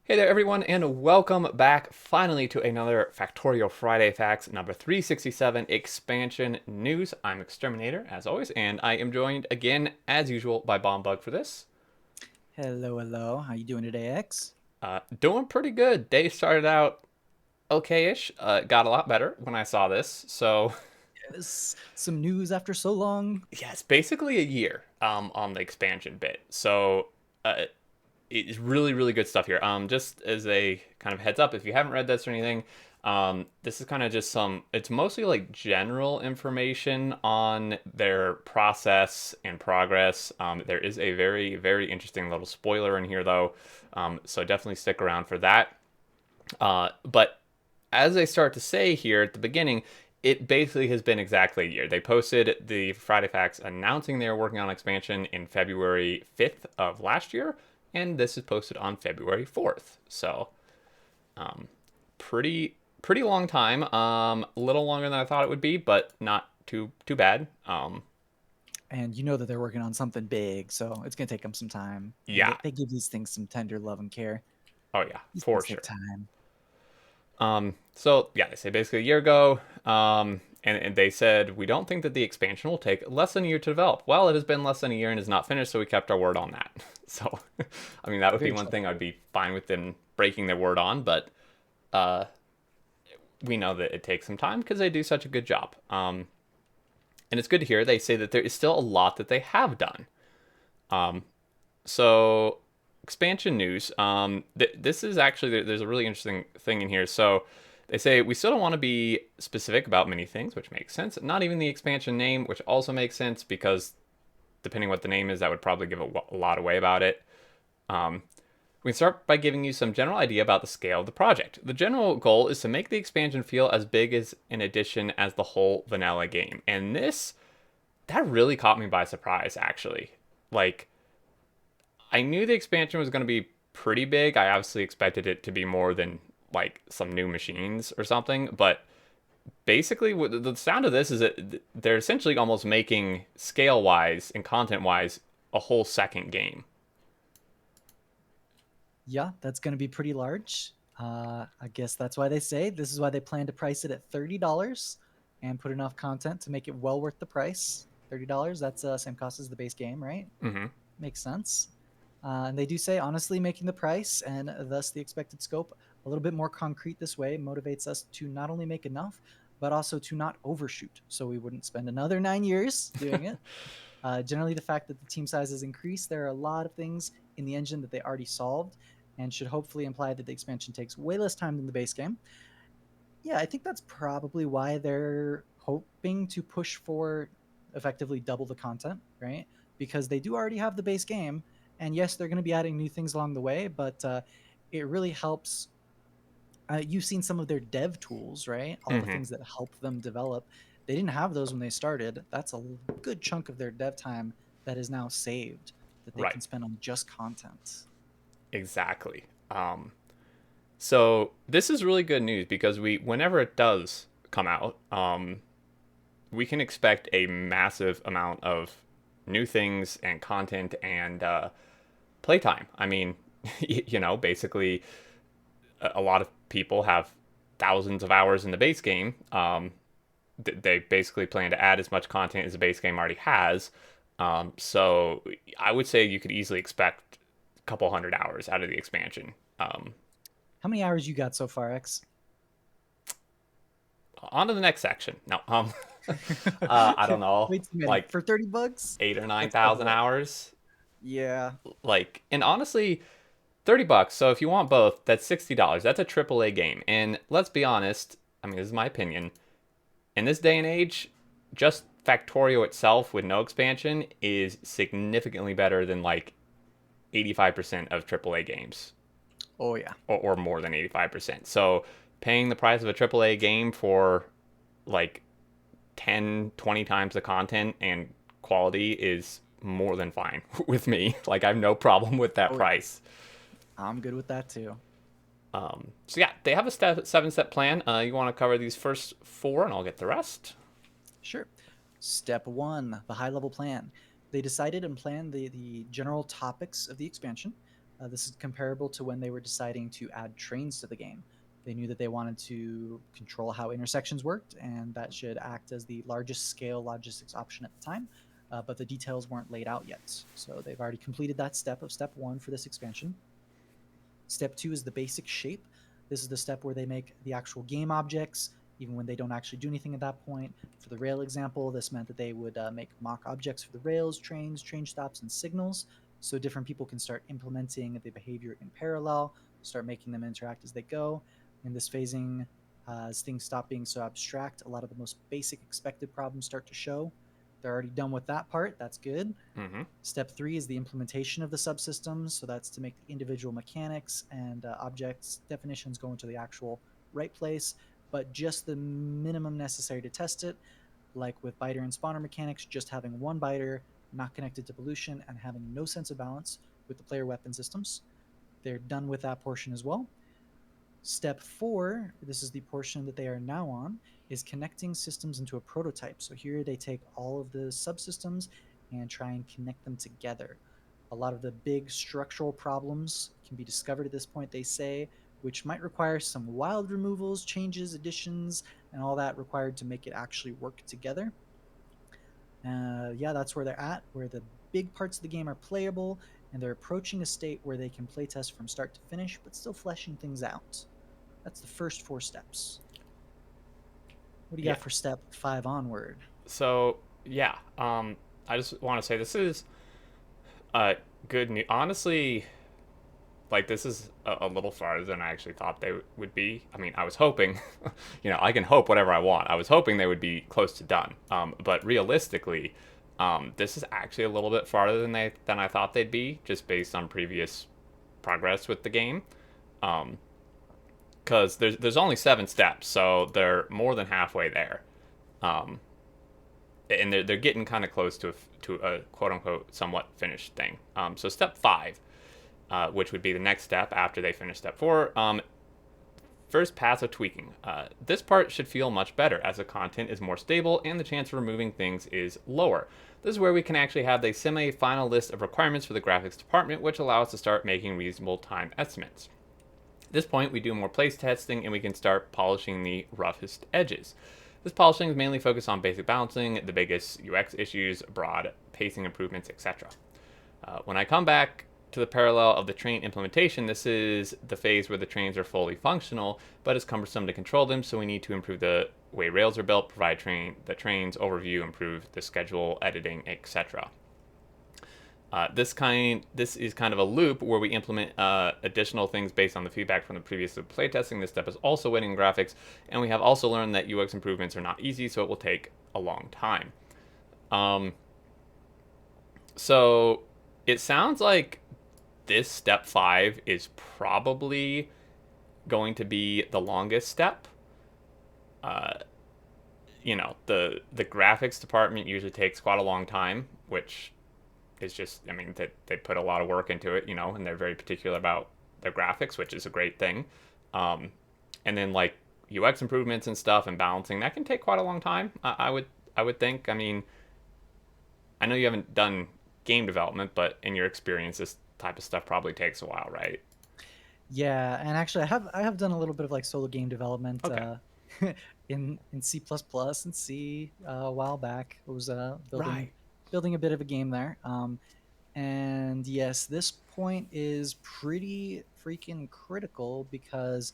Hey there, everyone, and welcome back finally to another Factorio Friday Facts number 367 expansion news. I'm Exterminator, as always, and I am joined again, as usual, by Bombug for this. Hello, hello. How you doing today, X? Doing pretty good. Day started out okay-ish. Got a lot better when I saw this. So, Yes, some news after so long. yeah, it's basically a year on the expansion bit. So, uh, it's really really good stuff here. Just as a kind of heads up, if you haven't read this or anything, this is kind of just some, it's mostly like general information on their process and progress. There is a very very interesting little spoiler in here though, so definitely stick around for that. But as I start to say here at the beginning, it basically has been exactly a year. They posted the Friday Facts announcing they were working on expansion in February 5th of last year, and this is posted on February 4th. So, pretty long time. A little longer than I thought it would be, but not too bad. And you know that they're working on something big, so it's going to take them some time. And Yeah. they give these things some tender love and care. Oh yeah, These for things take sure. time. So yeah, they say basically a year ago, and they said we don't think that the expansion will take less than a year to develop. Well, it has been less than a year and is not finished, so we kept our word on that. So, I mean, that would be Very one thing I'd trustworthy. be fine with them breaking their word on, but uh, we know that it takes some time because they do such a good job. And it's good to hear they say that there is still a lot that they have done. So expansion news. This is actually, there's a really interesting thing in here. So they say we still don't want to be specific about many things, which makes sense. Not even the expansion name, which also makes sense because depending what the name is, that would probably give a lot away about it. Um, we can start by giving you some general idea about the scale of the project. The general goal is to make the expansion feel as big as an edition as the whole vanilla game. And that really caught me by surprise, actually. Like, I knew the expansion was going to be pretty big. I obviously expected it to be more than like some new machines or something, but basically the sound of this is that they're essentially almost making scale wise and content wise a whole second game. Yeah, that's going to be pretty large. I guess that's why they say this is why they plan to price it at $30 and put enough content to make it well worth the price. $30, that's same cost as the base game, right? Mm-hmm. Makes sense. And they do say, honestly, making the price and thus the expected scope a little bit more concrete this way motivates us to not only make enough, but also to not overshoot. So we wouldn't spend another 9 years doing it. Generally, the fact that the team size has increased, there are a lot of things in the engine that they already solved and should hopefully imply that the expansion takes way less time than the base game. Yeah, I think that's probably why they're hoping to push for effectively double the content, right? Because they do already have the base game, and yes, they're going to be adding new things along the way, but it really helps. You've seen some of their dev tools, right? All the Mm-hmm. things that help them develop. They didn't have those when they started. That's a good chunk of their dev time that is now saved that they Right. can spend on just content. Exactly. So this is really good news because whenever it does come out, we can expect a massive amount of new things and content and playtime. I mean, basically, a lot of people have thousands of hours in the base game. They basically plan to add as much content as the base game already has. So I would say you could easily expect a couple hundred hours out of the expansion. How many hours you got so far, X? On to the next section. No, I don't know, Way too many like for $30. eight or nine Let's double thousand it. hours. Yeah. Like, and honestly, $30. So if you want both, that's $60. That's a AAA game. And let's be honest. I mean, this is my opinion. In this day and age, just Factorio itself with no expansion is significantly better than like 85% of AAA games, Oh yeah. or more than 85%. So paying the price of a AAA game for like 10, 20 times the content and quality is more than fine with me. Like, I have no problem with that Oh yeah. price. I'm good with that too. So yeah, they have a 7 step plan. You want to cover these first four, and I'll get the rest. Sure. Step one, the high level plan. They decided and planned the general topics of the expansion. This is comparable to when they were deciding to add trains to the game. They knew that they wanted to control how intersections worked, and that should act as the largest scale logistics option at the time. But the details weren't laid out yet. So they've already completed that step of step one for this expansion. Step two is the basic shape. This is the step where they make the actual game objects, even when they don't actually do anything at that point. For the rail example, this meant that they would make mock objects for the rails, trains, train stops, and signals. So different people can start implementing the behavior in parallel, start making them interact as they go. In this phasing, as things stop being so abstract, a lot of the most basic expected problems start to show. They're already done with that part. That's good. Mm-hmm. Step three is the implementation of the subsystems. So that's to make the individual mechanics and objects definitions go into the actual right place, but just the minimum necessary to test it. Like with biter and spawner mechanics, just having one biter, not connected to pollution, and having no sense of balance with the player weapon systems. They're done with that portion as well. Step four, this is the portion that they are now on, is connecting systems into a prototype. So here they take all of the subsystems and try and connect them together. A lot of the big structural problems can be discovered at this point, they say, which might require some wild removals, changes, additions, and all that required to make it actually work together. Yeah, that's where they're at, where the big parts of the game are playable, and they're approaching a state where they can playtest from start to finish, but still fleshing things out. That's the first four steps. What do you Yeah. got for step five onward? So yeah, I just want to say this is good news. Honestly, like this is a little farther than I actually thought they would be. I mean, I was hoping, I can hope whatever I want. I was hoping they would be close to done. But realistically, this is actually a little bit farther than I thought they'd be, just based on previous progress with the game. Because there's only 7 steps, so they're more than halfway there. Um, and they're getting kind of close to a quote unquote somewhat finished thing. So step 5, which would be the next step after they finish step 4. First pass of tweaking. This part should feel much better as the content is more stable and the chance of removing things is lower. This is where we can actually have the semi-final list of requirements for the graphics department, which allow us to start making reasonable time estimates. At this point, we do more place testing and we can start polishing the roughest edges. This polishing is mainly focused on basic balancing, the biggest UX issues, broad pacing improvements, etc. When I come back to the parallel of the train implementation, this is the phase where the trains are fully functional, but it's cumbersome to control them, so we need to improve the way rails are built, provide the trains overview, improve the schedule, editing, etc. This is kind of a loop where we implement additional things based on the feedback from the previous playtesting. This step is also waiting in graphics, and we have also learned that UX improvements are not easy, so it will take a long time. So it sounds like this step 5 is probably going to be the longest step. The graphics department usually takes quite a long time, which is just, I mean, they put a lot of work into it, and they're very particular about their graphics, which is a great thing. And then like UX improvements and stuff and balancing, that can take quite a long time. I would think. I mean, I know you haven't done game development, but in your experience, this type of stuff probably takes a while, right? Yeah, and actually, I have done a little bit of like solo game development Okay. in C++ and C a while back. I was building Right. building a bit of a game there. And yes, this point is pretty freaking critical because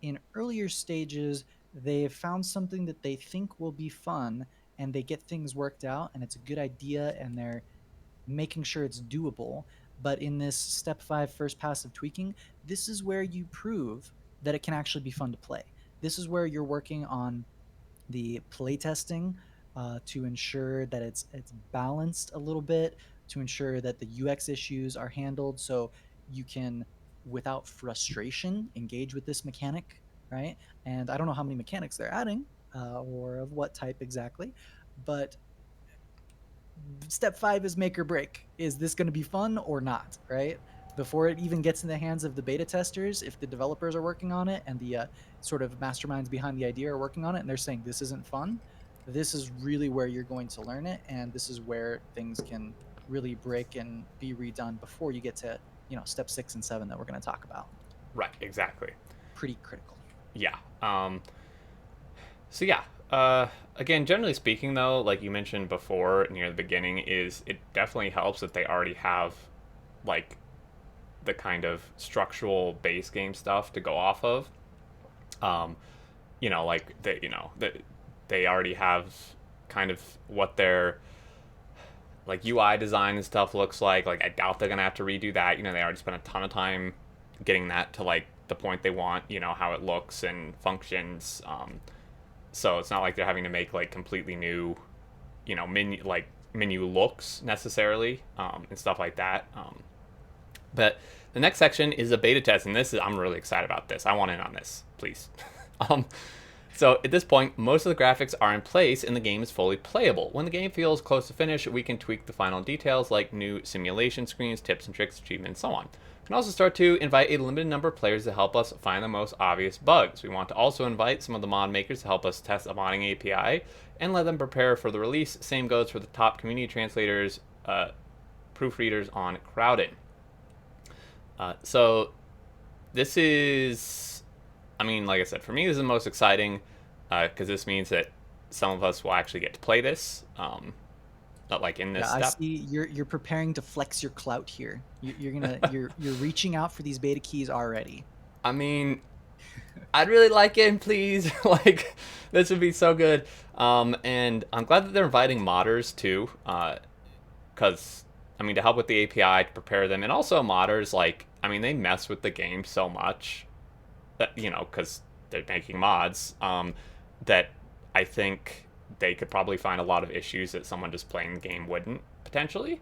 in earlier stages, they've found something that they think will be fun and they get things worked out and it's a good idea and they're making sure it's doable. But in this step five first pass of tweaking, this is where you prove that it can actually be fun to play. This is where you're working on the playtesting to ensure that it's balanced a little bit, to ensure that the UX issues are handled, so you can, without frustration, engage with this mechanic, right? And I don't know how many mechanics they're adding or of what type exactly, but step five is make or break. Is this going to be fun or not, right? Before it even gets in the hands of the beta testers, if the developers are working on it and the sort of masterminds behind the idea are working on it and they're saying this isn't fun, this is really where you're going to learn it. And this is where things can really break and be redone before you get to step 6 and 7 that we're going to talk about. Right, exactly. Pretty critical. Yeah. So yeah. Again, generally speaking, though, like you mentioned before near the beginning, is it definitely helps that they already have like the kind of structural base game stuff to go off of. Um, like they already have kind of what their like UI design and stuff looks like. Like I doubt they're gonna have to redo that. They already spent a ton of time getting that to like the point they want. How it looks and functions. So it's not like they're having to make like completely new, menu looks necessarily, and stuff like that. But the next section is a beta test, and I'm really excited about this. I want in on this, please. um, so at this point, most of the graphics are in place and the game is fully playable. When the game feels close to finish, we can tweak the final details like new simulation screens, tips and tricks, achievements, and so on. We can also start to invite a limited number of players to help us find the most obvious bugs. We want to also invite some of the mod makers to help us test a modding API and let them prepare for the release. Same goes for the top community translators, proofreaders on Crowded. So this is, I mean, like I said, for me, this is the most exciting because this means that some of us will actually get to play this, not like in this Yeah, I step. see you're preparing to flex your clout here. You're reaching out for these beta keys already. I mean, I'd really like it, please. Like, this would be so good. And I'm glad that they're inviting modders too, because I mean, to help with the API to prepare them, and also modders, like, I mean, they mess with the game so much that because they're making mods, that I think they could probably find a lot of issues that someone just playing the game wouldn't potentially.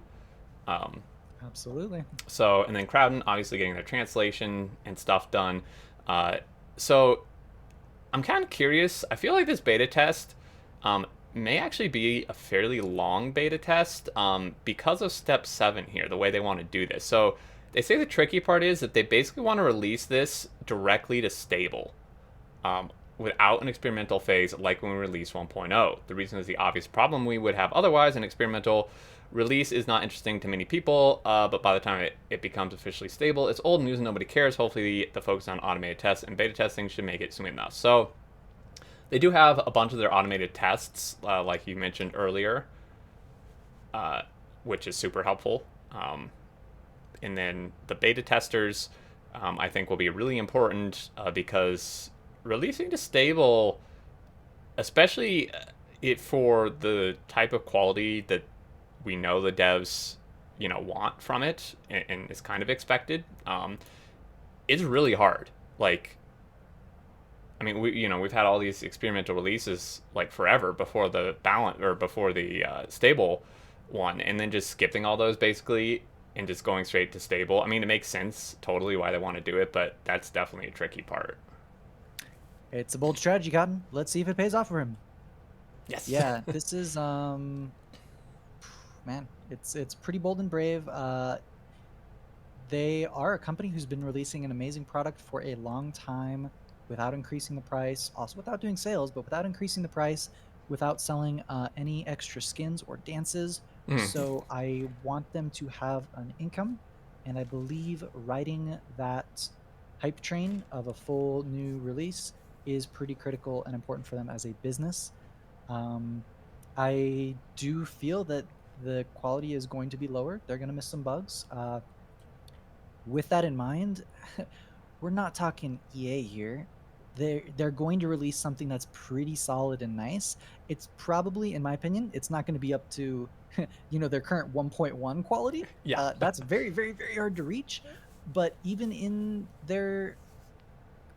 Um, Absolutely. so, and then Crowden obviously getting their translation and stuff done. Uh, so I'm kind of curious. I feel like this beta test may actually be a fairly long beta test because of step 7 here, the way they want to do this. So they say the tricky part is that they basically want to release this directly to stable without an experimental phase like when we release 1.0. The reason is the obvious problem we would have otherwise. An experimental release is not interesting to many people, but by the time it becomes officially stable, it's old news and nobody cares. Hopefully, the focus on automated tests and beta testing should make it smooth enough. So they do have a bunch of their automated tests, like you mentioned earlier, uh, which is super helpful. And then the beta testers, I think, will be really important because releasing to stable, especially it for the type of quality that we know the devs, want from it and is kind of expected, it's really hard. Like, I mean, we've had all these experimental releases like forever before the balance or before the stable one, and then just skipping all those basically and just going straight to stable. I mean, it makes sense totally why they want to do it, but that's definitely a tricky part. It's a bold strategy, Cotton. Let's see if it pays off for him. Yes. Yeah, this is man, it's pretty bold and brave. They are a company who's been releasing an amazing product for a long time without increasing the price, also without doing sales, but without increasing the price, without selling any extra skins or dances. Mm. So I want them to have an income, and I believe riding that hype train of a full new release is pretty critical and important for them as a business. Um, I do feel that the quality is going to be lower. They're going to miss some bugs. With that in mind, we're not talking EA here. They're going to release something that's pretty solid and nice. It's probably, in my opinion, it's not going to be up to their current 1.1 quality. Yeah. That's very, very, very hard to reach. But even in their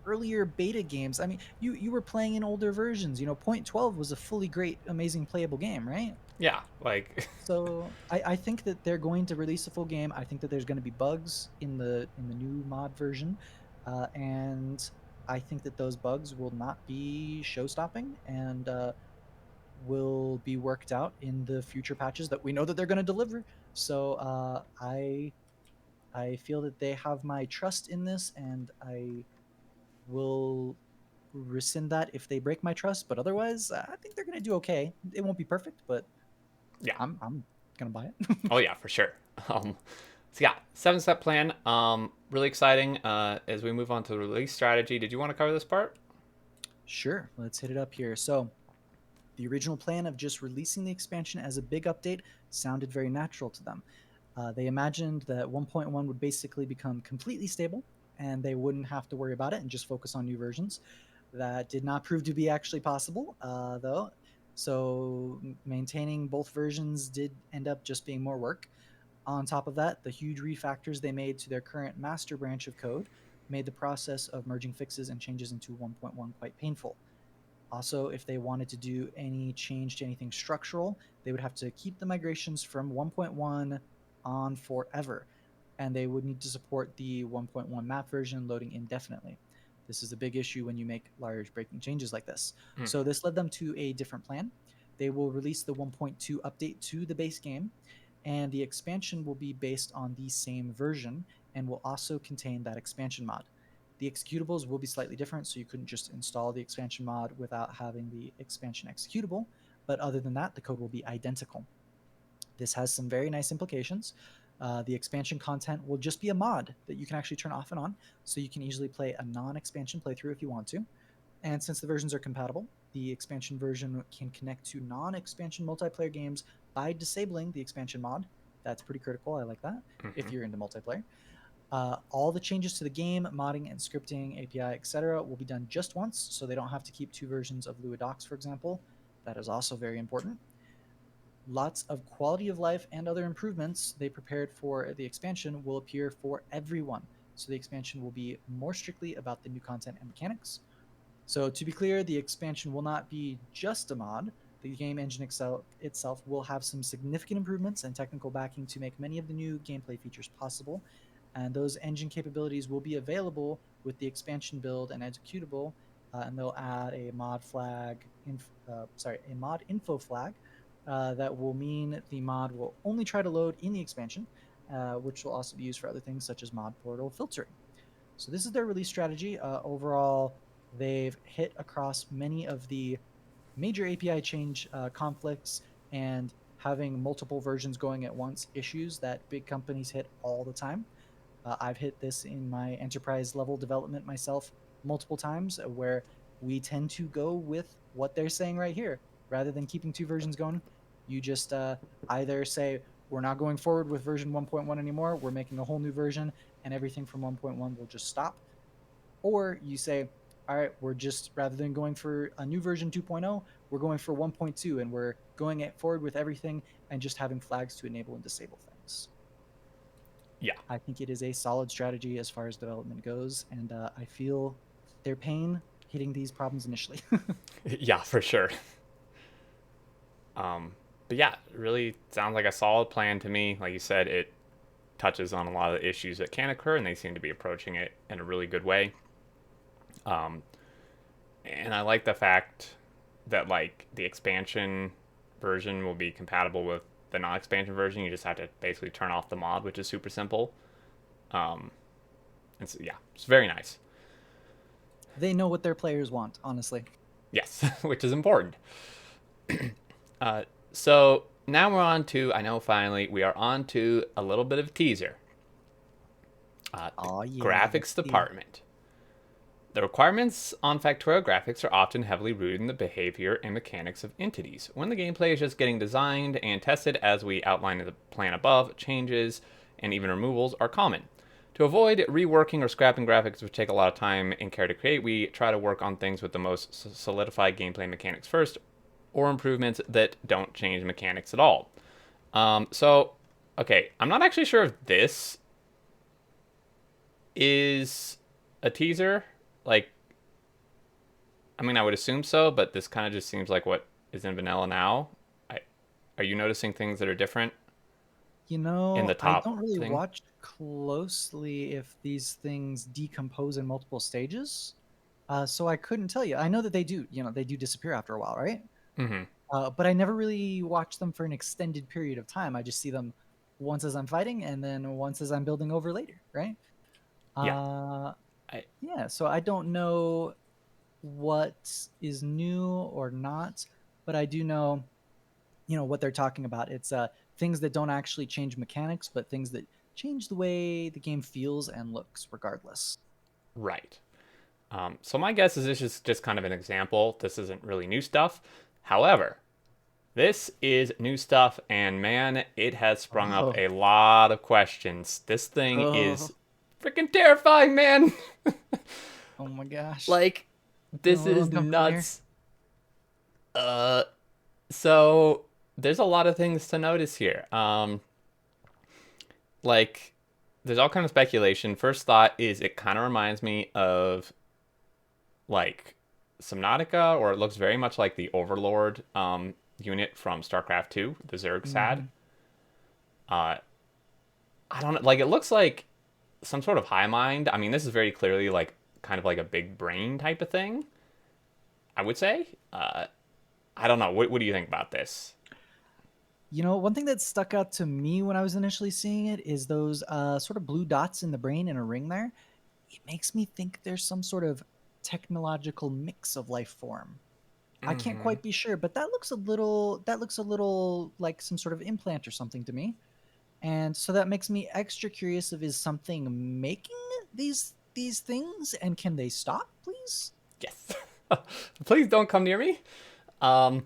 earlier beta games, I mean, you were playing in older versions. Point 12 was a fully great, amazing playable game, right? Yeah. Like. So I think that they're going to release a full game. I think that there's going to be bugs in the new mod version, and I think that those bugs will not be show stopping and will be worked out in the future patches that we know that they're going to deliver. So I feel that they have my trust in this, and I will rescind that if they break my trust. But otherwise, I think they're going to do okay. It won't be perfect, but Yeah. I'm gonna buy it. Oh yeah, for sure. Um, So yeah, 7-step plan. Really exciting. As we move on to the release strategy, did you want to cover this part? Sure, let's hit it up here. So, the original plan of just releasing the expansion as a big update sounded very natural to them. They imagined that 1.1 would basically become completely stable and they wouldn't have to worry about it and just focus on new versions. That did not prove to be actually possible, though. So, maintaining both versions did end up just being more work. On top of that, the huge refactors they made to their current master branch of code made the process of merging fixes and changes into 1.1 quite painful. Also, if they wanted to do any change to anything structural, they would have to keep the migrations from 1.1 on forever, and they would need to support the 1.1 map version loading indefinitely. This is a big issue when you make large breaking changes like this. Mm. So, this led them to a different plan. They will release the 1.2 update to the base game, and the expansion will be based on the same version and will also contain that expansion mod. The executables will be slightly different, so you couldn't just install the expansion mod without having the expansion executable. But other than that, the code will be identical. This has some very nice implications. The expansion content will just be a mod that you can actually turn off and on, so you can easily play a non expansion playthrough if you want to. And since the versions are compatible, the expansion version can connect to non expansion multiplayer games by disabling the expansion mod. That's pretty critical. I like that if Hmm. you're into multiplayer. All the changes to the game, modding and scripting, API, etc., will be done just once, so they don't have to keep two versions of Lua Docs, for example. That is also very important. Lots of quality of life and other improvements they prepared for the expansion will appear for everyone. So the expansion will be more strictly about the new content and mechanics. So to be clear, the expansion will not be just a mod. The game engine itself will have some significant improvements and technical backing to make many of the new gameplay features possible. And those engine capabilities will be available with the expansion build and executable. And they'll add a mod a mod info flag that will mean the mod will only try to load in the expansion, which will also be used for other things such as mod portal filtering. So this is their release strategy. Overall, they've hit across many of the major API change conflicts and having multiple versions going at once issues that big companies hit all the time. I've hit this in my enterprise level development myself multiple times, where we tend to go with what they're saying right here rather than keeping two versions going. You just either say, we're not going forward with version 1.1 anymore, we're making a whole new version, and everything from 1.1 will just stop. Or you say, all right, we're just, rather than going for a new version 2.0, we're going for 1.2 and we're going forward with everything and just having flags to enable and disable things. Yeah. I think it is a solid strategy as far as development goes, and I feel their pain hitting these problems initially. Yeah, for sure. Um, but yeah, it really sounds like a solid plan to me. Like you said, it touches on a lot of the issues that can occur, and they seem to be approaching it in a really good way. Um, and I like the fact that like the expansion version will be compatible with the non-expansion version. You just have to basically turn off the mod, which is super simple. Um, and so, yeah, it's very nice. They know what their players want, honestly. Yes, which is important. So now we're on to, I know finally, we are on to a little bit of teaser. The Oh yeah, the graphics tea. department. The requirements on Factorio graphics are often heavily rooted in the behavior and mechanics of entities. When the gameplay is just getting designed and tested, as we outlined in the plan above, changes and even removals are common. To avoid reworking or scrapping graphics, which take a lot of time and care to create, we try to work on things with the most solidified gameplay mechanics first, or improvements that don't change mechanics at all. So, okay, I'm not actually sure if this is a teaser. Like, I mean, I would assume so, but this kind of just seems like what is in vanilla now. I, are you noticing things that are different in the I top don't really thing? watch closely if these things decompose in multiple stages. So I couldn't tell you. I know that they do, they do disappear after a while, right? Mm-hmm. But I never really watch them for an extended period of time. I just see them once as I'm fighting and then once as I'm building over later, right? Yeah. Uh, I, yeah, so I don't know what is new or not, but I do know what they're talking about. It's things that don't actually change mechanics, but things that change the way the game feels and looks, regardless. Right. So my guess is this is just kind of an example. This isn't really new stuff. However, this is new stuff, and man, it has sprung up Oh, a lot of questions. This thing oh, is freaking terrifying, man. oh my gosh! Like, I'm feeling this a little is uncomfortable here. nuts. Uh, so there's a lot of things to notice here. Like, there's all kind of speculation. First thought is it kind of reminds me of like Subnautica, or it looks very much like the Overlord unit from StarCraft 2, the Zerg had. Hmm. Uh, I don't know, like it looks like some sort of high mind. I mean, this is very clearly like kind of like a big brain type of thing, I would say. I don't know. What do you think about this? One thing that stuck out to me when I was initially seeing it is those sort of blue dots in the brain in a ring there. It makes me think there's some sort of technological mix of life form. I can't Mm-hmm. quite be sure, but that looks a little like some sort of implant or something to me. And so that makes me extra curious of, is something making these things, and can they stop, please? Yes. Please don't come near me. Um,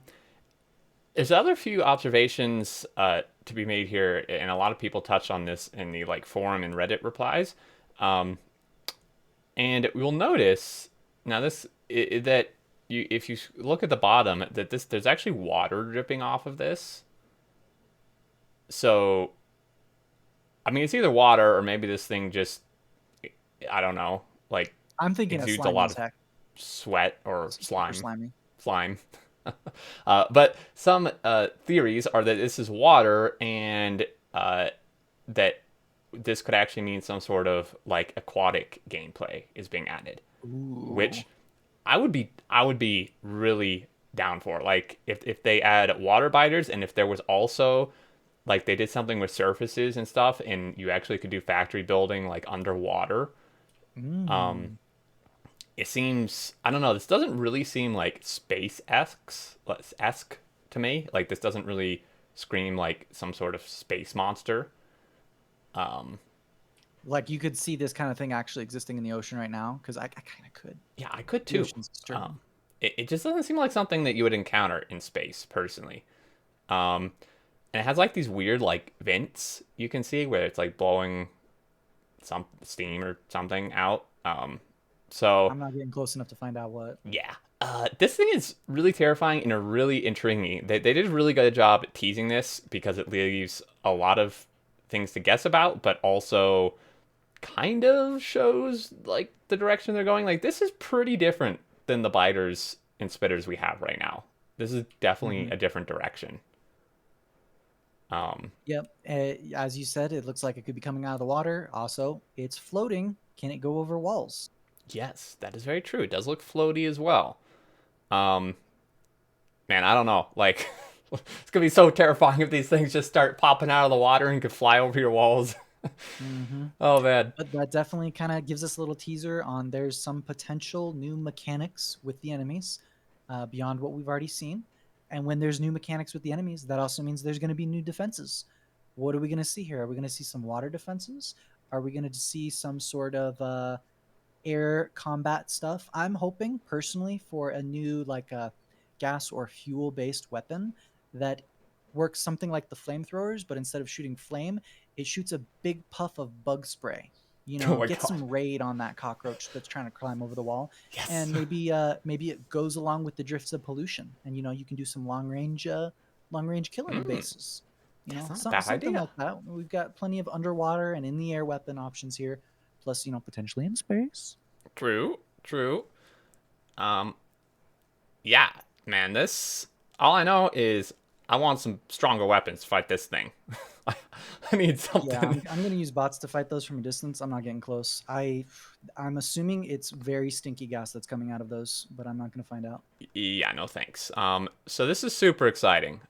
there's other few observations to be made here, and a lot of people touched on this in the like forum and Reddit replies. Um, and we'll notice now that if you look at the bottom, that this there's actually water dripping off of this. So I mean, it's either water or maybe this thing just, I don't know, like I'm thinking a exudes a slimy lot of tech. sweat or Super slimy. slime. But some theories are that this is water, and that this could actually mean some sort of like aquatic gameplay is being added, Ooh. which I would be really down for. Like if they add water biters, and if there was also like they did something with surfaces and stuff, and you actually could do factory building like underwater. Um, Mm. it seems, I don't know. This doesn't really seem like space esque to me. Like this doesn't really scream like some sort of space monster. Um, Like you could see this kind of thing actually existing in the ocean right now, because I kind of could. yeah, I could The too. ocean's Um, disturbing. it just doesn't seem like something that you would encounter in space personally. Um, and it has like these weird like vents you can see where it's like blowing some steam or something out. So I'm not getting close enough to find out what. yeah, this thing is really terrifying and really intriguing. They did a really good job at teasing this because it leaves a lot of things to guess about, but also kind of shows like the direction they're going. Like this is pretty different than the biters and spitters we have right now. This is definitely Hmm. a different direction. Um, Yep. As you said, it looks like it could be coming out of the water. Also, it's floating. Can it go over walls? yes, that is very true. It does look floaty as well. Um, man, I don't know. Like, it's gonna be so terrifying if these things just start popping out of the water and could fly over your walls. Hmm. Oh man. But that definitely kind of gives us a little teaser on there's some potential new mechanics with the enemies beyond what we've already seen. And when there's new mechanics with the enemies, that also means there's going to be new defenses. What are we going to see here? Are we going to see some water defenses? Are we going to see some sort of air combat stuff? I'm hoping personally for a new like a gas or fuel based weapon that works something like the flamethrowers, but instead of shooting flame, it shoots a big puff of bug spray. Oh my Get god. some raid on that cockroach that's trying to climb over the wall, Yes. and maybe it goes along with the drifts of pollution, and you can do some long range killing Mm, bases. that's not a bad Something idea. like that. We've got plenty of underwater and in the air weapon options here, plus potentially in space. True. True. Um. Yeah, man. This. All I know is I want some stronger weapons to fight this thing. I need Yeah, something. I'm gonna use bots to fight those from a distance. I'm not getting close. I'm assuming it's very stinky gas that's coming out of those, but I'm not gonna find out. Yeah. No thanks. So this is super exciting.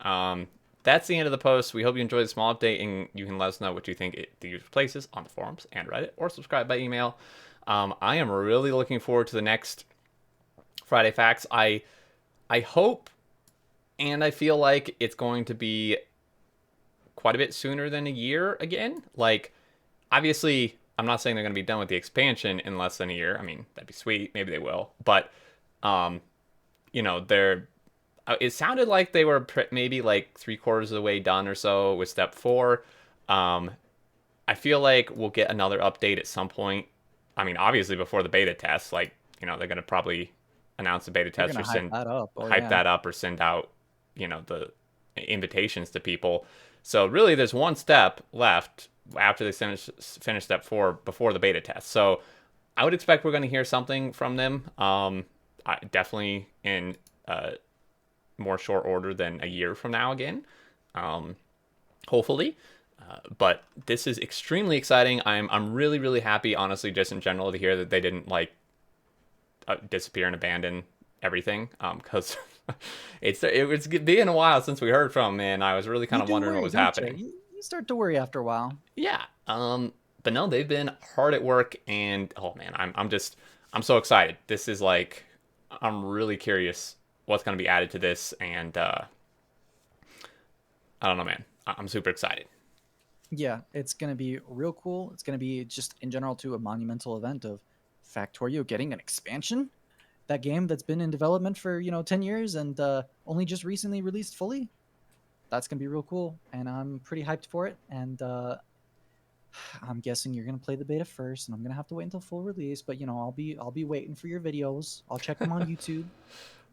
That's the end of the post. We hope you enjoyed the small update, and you can let us know what you think the user places on the forums and Reddit, or subscribe by email. I am really looking forward to the next Friday Facts. I hope and I feel like it's going to be quite a bit sooner than a year again. Like obviously, I'm not saying they're going to be done with the expansion in less than a year. I mean, that'd be sweet. Maybe they will. But, um, they're. It sounded like they were maybe like 3/4 of the way done or so with step 4. Um, I feel like we'll get another update at some point. I mean, obviously before the beta test, like, they're going to probably announce the beta They're test gonna or hype send that up. Oh hype yeah. that up or send out, the invitations to people. So really there's one step left after they finish step 4 before the beta test. So I would expect we're going to hear something from them. Definitely in more short order than a year from now again. Um, Hopefully. But this is extremely exciting. I'm really really happy, honestly, just in general, to hear that they didn't like disappear and abandon everything. Because it's been a while since we heard from them, and I was really kind You of do wondering what worry, was don't you? happening. You start to worry after a while. Yeah. But no, they've been hard at work, and oh man, I'm so excited. This is like, I'm really curious what's going to be added to this, and I don't know, man. I'm super excited. Yeah, it's gonna be real cool. It's gonna be just in general to a monumental event of Factorio getting an expansion. That game that's been in development for 10 years and only just recently released fully. That's gonna be real cool, and I'm pretty hyped for it. And I'm guessing you're gonna play the beta first, and I'm gonna have to wait until full release. But I'll be waiting for your videos. I'll check them on YouTube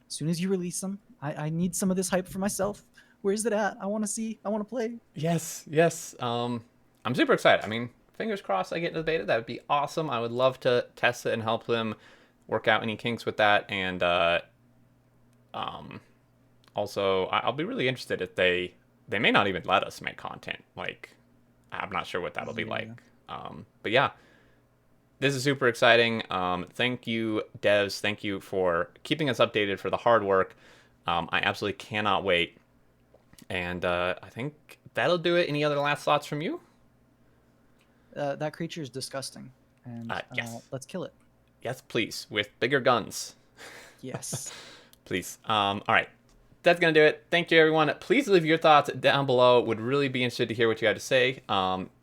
as soon as you release them. I need some of this hype for myself. Where is it at? I want to see. I want to play. Yes, yes. I'm super excited. I mean, fingers crossed I get into the beta. That would be awesome. I would love to test it and help them work out any kinks with that. And um, also, I'll be really interested if they may not even let us make content. Like, I'm not sure what that'll be Yeah. like. But yeah, this is super exciting. Thank you, devs. Thank you for keeping us updated, for the hard work. I absolutely cannot wait. And I think that'll do it. Any other last thoughts from you? That creature is disgusting, and Yes. let's kill it. Yes, please. With bigger guns. Yes. Please. All right. That's going to do it. Thank you, everyone. Please leave your thoughts down below. Would really be interested to hear what you had to say.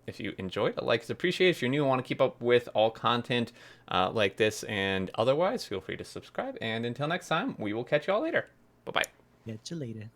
If you enjoyed, a like is appreciated. If you're new and want to keep up with all content like this and otherwise, feel free to subscribe. And until next time, we will catch you all later. Bye-bye. Catch you later.